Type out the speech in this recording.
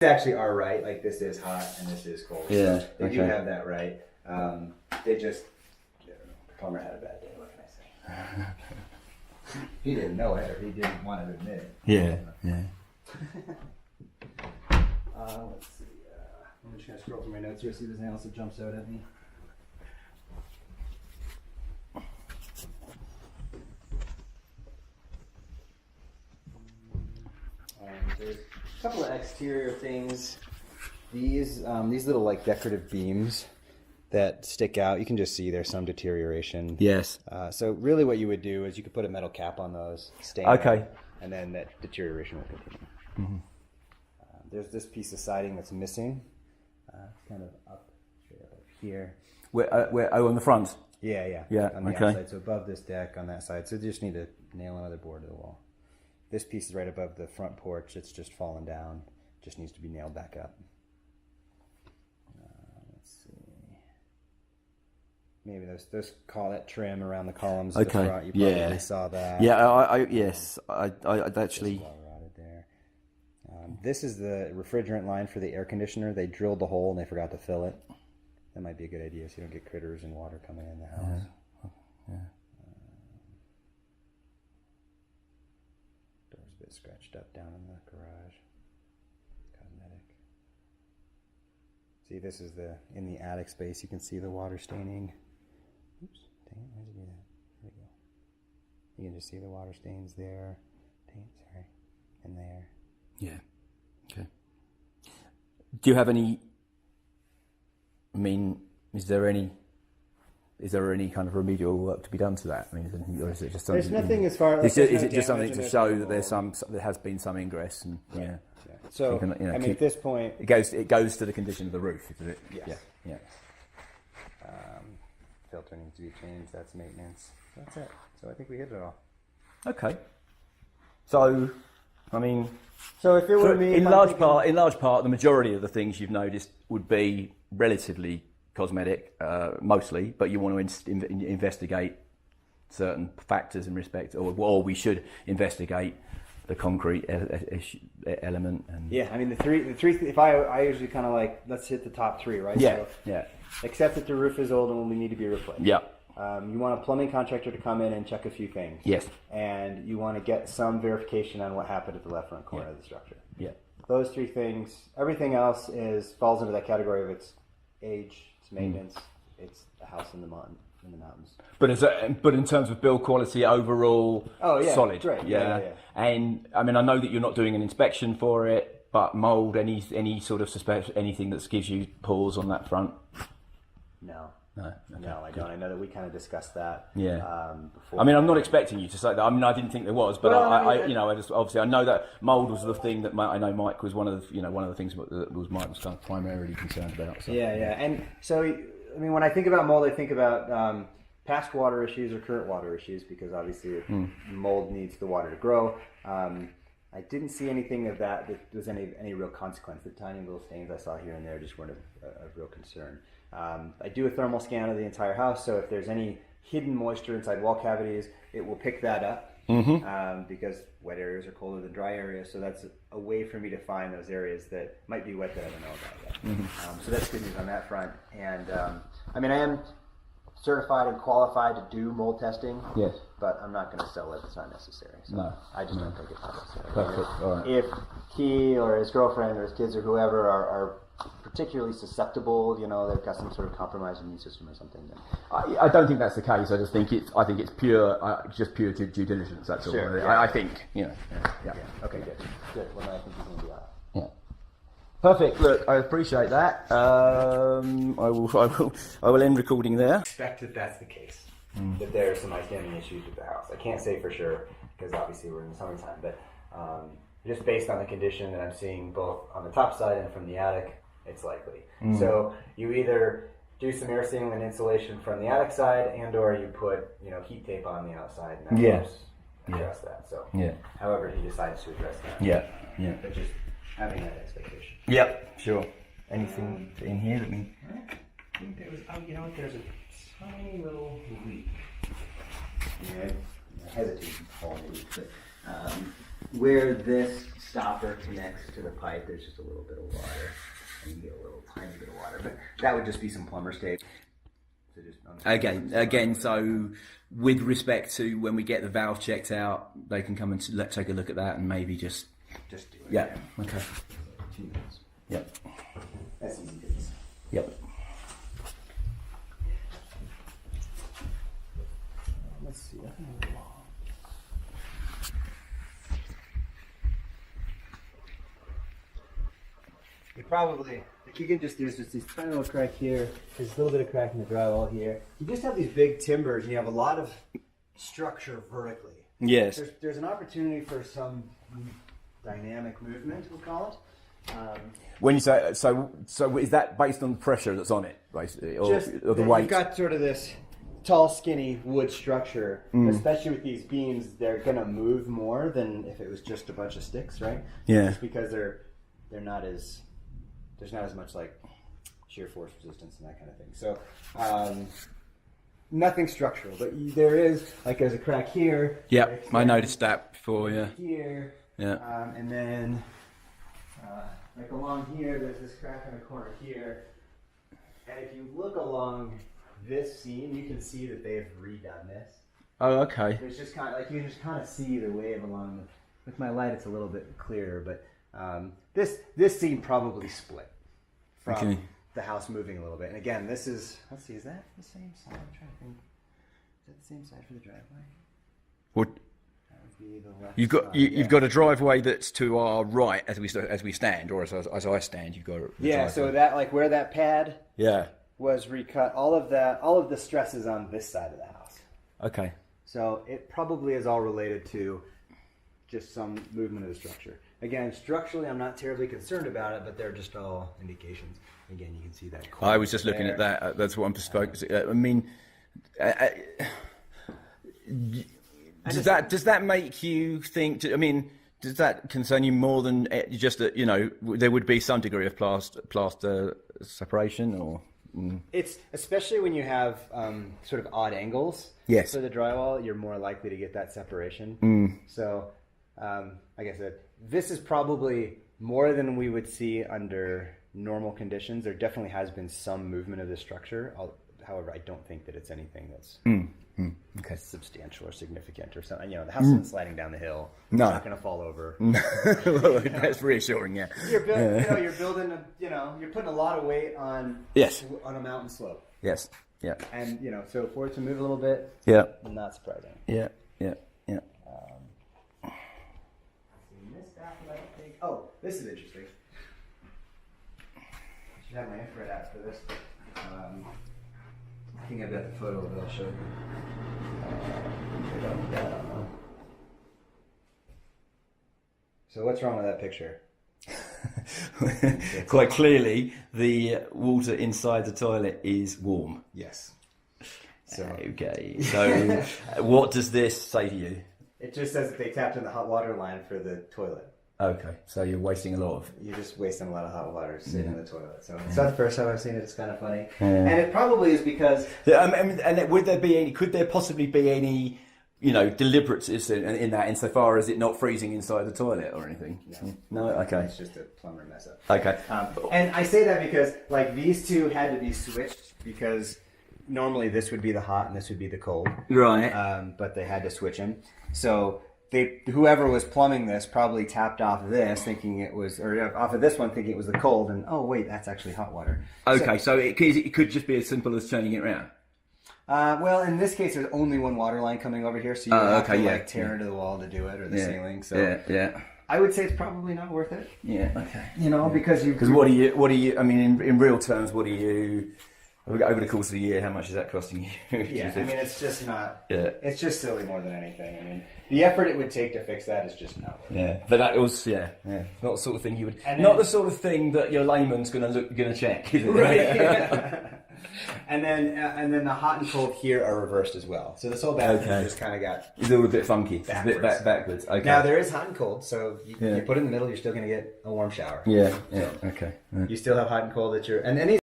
actually are right. Like this is hot and this is cold. Yeah, So they do have that right. They just, the plumber had a bad day. What can I say? He didn't know it, or he didn't want to admit it. Yeah, yeah. Let's see. I'm just gonna scroll through my notes here, see if there's anything else that jumps out at me. There's a couple of exterior things. These little like decorative beams that stick out. You can just see there's some deterioration. Yes. So really, what you would do is you could put a metal cap on those. Stain Okay. them, and then that deterioration will continue. Mm-hmm. There's this piece of siding that's missing. It's kind of up here. Where? Oh, on the front. Yeah. On the outside, so above this deck on that side. So you just need to nail another board to the wall. This piece is right above the front porch. It's just fallen down. Just needs to be nailed back up. Let's see. Maybe those call that trim around the columns. Okay. The front. You probably saw that. Yeah. Yes. I actually. There. This is the refrigerant line for the air conditioner. They drilled the hole and they forgot to fill it. That might be a good idea, so you don't get critters and water coming in the house. Yeah. Door's a bit scratched up down in the garage. Cosmetic. See, this is in the attic space. You can see the water staining. Oops, dang it, why did you do that? There we go. You can just see the water stains there. And there. Yeah. Okay. Do you have any? I mean, is there any kind of remedial work to be done to that? I mean, or is it just something? There's nothing as far. Is it just something to show that there has been some ingress and yeah. So at this point, it goes to the condition of the roof, is it? Yes. Yeah. Filter needs to be changed. That's maintenance. That's it. So I think we hit it all. Okay. So, I mean, so if it were me, in large part, the majority of the things you've noticed would be relatively cosmetic, mostly, but you want to investigate certain factors in respect, or we should investigate the concrete element. And yeah, I mean the three. If I usually kind of like, let's hit the top three, right? Yeah, so, yeah. Except that the roof is old and will need to be replaced. Yeah. You want a plumbing contractor to come in and check a few things. Yes. And you want to get some verification on what happened at the left front corner of the structure. Yeah. Those three things. Everything else falls into that category of its age, its maintenance, it's a house in the mountains. But in terms of build quality overall, solid. Great. Yeah. And I mean, I know that you're not doing an inspection for it, but mold, any sort of anything that gives you pause on that front? No. No, I don't. I know that we kind of discussed that. Yeah. Before. I mean, I'm not expecting you to say that. I mean, I didn't think there was, but I just obviously I know that mold was the thing that I know Mike was one of the things that Mike was kind of primarily concerned about. So. Yeah, and so I mean, when I think about mold, I think about past water issues or current water issues because obviously mold needs the water to grow. I didn't see anything of that was any real consequence. The tiny little stains I saw here and there just weren't a real concern. I do a thermal scan of the entire house, so if there's any hidden moisture inside wall cavities, it will pick that up because wet areas are colder than dry areas, so that's a way for me to find those areas that might be wet that I don't know about yet. So that's good news on that front. And I mean, I am certified and qualified to do mold testing, yes, but I'm not going to sell it. It's not necessary. So no, I just don't think it's necessary. Perfect. All right. If he or his girlfriend or his kids or whoever are particularly susceptible, they've got some sort of compromised immune system or something. Then I don't think that's the case. I just think it's pure, just pure due diligence. That's all. Sure, yeah. I think, Yeah. Okay, good. Well, I think you can do that. Yeah. Perfect. Look, I appreciate that. I will end recording there. I expect that that's the case. That there are some outstanding issues with the house. I can't say for sure because obviously we're in the summertime, but just based on the condition that I'm seeing both on the top side and from the attic, it's likely. So you either do some air sealing and insulation from the attic side, and/or you put heat tape on the outside, and that helps address that. So however he decides to address that. But just having that expectation. Yep, sure. Anything in here that we... I think there was, there's a tiny little leak. I hesitate to call it a leak, but where this stopper connects to the pipe. There's just a little bit of water, and you get a little tiny bit of water, but that would just be some plumber's tape. So just Again, so with respect to when we get the valve checked out, they can come and take a look at that and maybe just do it. yeah. Okay. 2 minutes. Yep. That's easy fix. Yep. Let's see. You probably, like you can just, there's just this tiny little crack here, there's a little bit of crack in the drywall here. You just have these big timbers and you have a lot of structure vertically. Yes. There's an opportunity for some dynamic movement, we'll call it. When you say so is that based on the pressure that's on it, basically, or the weight? You've got sort of this tall, skinny wood structure, especially with these beams. They're gonna move more than if it was just a bunch of sticks, right? Yeah. Just because they're not as there's not as much like shear force resistance and that kind of thing. So nothing structural, but there is like there's a crack here. Yeah, I noticed that before. Yeah. Here. Yeah. And then. Like along here, there's this crack in the corner here. And if you look along this seam, you can see that they've redone this. Oh, okay. There's just kind of, like you can just kind of see the wave along the, with my light it's a little bit clearer, but this seam probably split from the house moving a little bit. And again, this is, let's see, is that the same side? I'm trying to think. Is that the same side for the driveway? What? Be the left You've got a driveway that's to our right as we stand, or as I stand, you've got a driveway. So that like where that pad was recut, all of the stress is on this side of the house. Okay. So it probably is all related to just some movement of the structure. Again, structurally, I'm not terribly concerned about it, but they're just all indications. Again, you can see that. I was just looking at that. That's what I'm focusing. I mean. Does that make you think? I mean, does that concern you more than just that? You know, there would be some degree of plaster separation, or it's especially when you have sort of odd angles. Yes. For the drywall, you're more likely to get that separation. So, like I said, this is probably more than we would see under normal conditions. There definitely has been some movement of the structure. However, I don't think that it's anything that's okay, substantial or significant or something. You know, the house isn't sliding down the hill. No. It's not going to fall over. Well, that's reassuring. Yeah. You're building you're putting a lot of weight on on a mountain slope. Yes. Yeah. And so for it to move a little bit, not surprising. Yeah. Oh, this is interesting. I should have my infrared apps for this. I think I've got the photo that I'll show you. So what's wrong with that picture? Quite clearly, the water inside the toilet is warm. Yes. Okay. So, what does this say to you? It just says that they tapped in the hot water line for the toilet. Okay, so you're wasting a lot of. You're just wasting a lot of hot water sitting in the toilet. So it's not the first time I've seen it. It's kind of funny, and it probably is because. And would there be any? Could there possibly be any? Deliberate in that, insofar as it not freezing inside the toilet or anything. No. Okay. It's just a plumber mess up. Okay. And I say that because like these two had to be switched because normally this would be the hot and this would be the cold. Right. But they had to switch them. So whoever was plumbing this probably tapped off of this thinking it was, or off of this one thinking it was the cold, and oh wait, that's actually hot water. Okay, so it could just be as simple as turning it around. Well, in this case, there's only one water line coming over here, so you have to tear into the wall to do it, or the ceiling. So I would say it's probably not worth it. Yeah. Okay. Because what do you? I mean, in real terms, what do you? Over the course of the year, how much is that costing you? Yeah, I mean, it's just not. Yeah. It's just silly more than anything. I mean, the effort it would take to fix that is just not worth it. Yeah, but that was not the sort of thing you would. Not the sort of thing that your layman's going to check, is it? Right. Yeah. And then the hot and cold here are reversed as well. So this whole bathroom just kind of got. It's all a bit funky. Backwards. It's a bit backwards. Okay. Now there is hot and cold, so you put it in the middle, you're still going to get a warm shower. Yeah. Yeah. Okay. You still have hot and cold at your and any.